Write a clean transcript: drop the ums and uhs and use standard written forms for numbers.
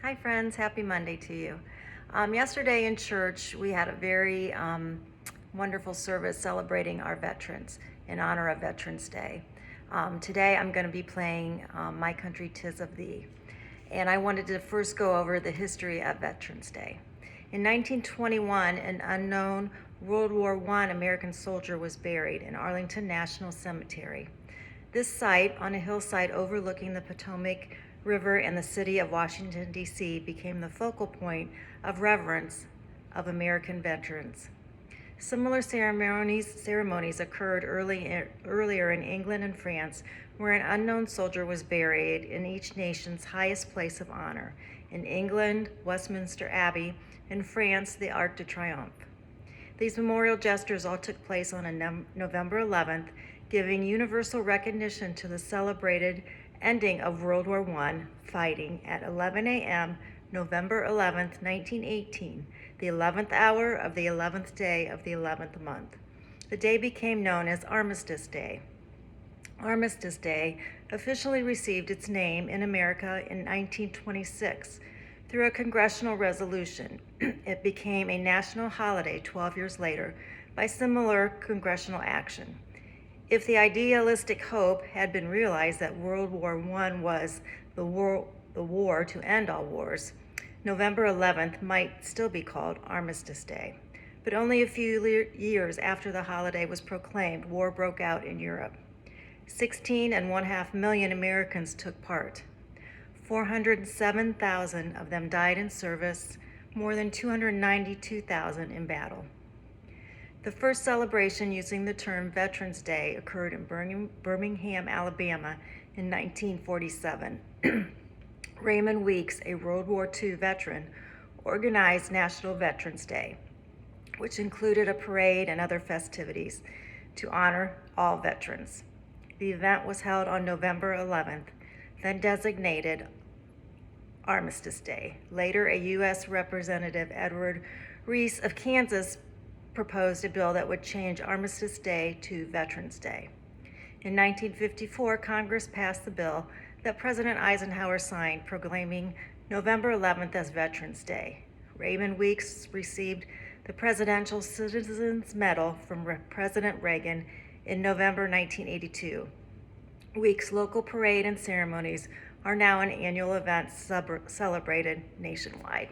Hi friends, happy Monday to you. Yesterday in church we had a very wonderful service celebrating our veterans in honor of Veterans Day. Today I'm going to be playing My Country 'Tis of Thee. And I wanted to first go over the history of Veterans Day. In 1921, an unknown World War I American soldier was buried in Arlington National Cemetery. This site, on a hillside overlooking the Potomac River and the city of Washington, D.C., became the focal point of reverence of American veterans. Similar ceremonies occurred earlier in England and France, where an unknown soldier was buried in each nation's highest place of honor. In England, Westminster Abbey; in France, the Arc de Triomphe. These memorial gestures all took place on November 11th, giving universal recognition to the celebrated ending of World War I fighting at 11 a.m. November 11th, 1918, the 11th hour of the 11th day of the 11th month. The day became known as Armistice Day. Armistice Day officially received its name in America in 1926 through a congressional resolution. It became a national holiday 12 years later by similar congressional action. If the idealistic hope had been realized that World War I was the war to end all wars, November 11th might still be called Armistice Day. But only a few years after the holiday was proclaimed, war broke out in Europe. 16.5 million Americans took part. 407,000 of them died in service, more than 292,000 in battle. The first celebration using the term Veterans Day occurred in Birmingham, Alabama in 1947. Raymond Weeks, a World War II veteran, organized National Veterans Day, which included a parade and other festivities to honor all veterans. The event was held on November 11th, then designated Armistice Day. Later, a U.S. Representative, Edward Reese of Kansas, proposed a bill that would change Armistice Day to Veterans Day. In 1954, Congress passed the bill that President Eisenhower signed, proclaiming November 11th as Veterans Day. Raymond Weeks received the Presidential Citizens Medal from President Reagan in November 1982. Weeks' local parade and ceremonies are now an annual event celebrated nationwide.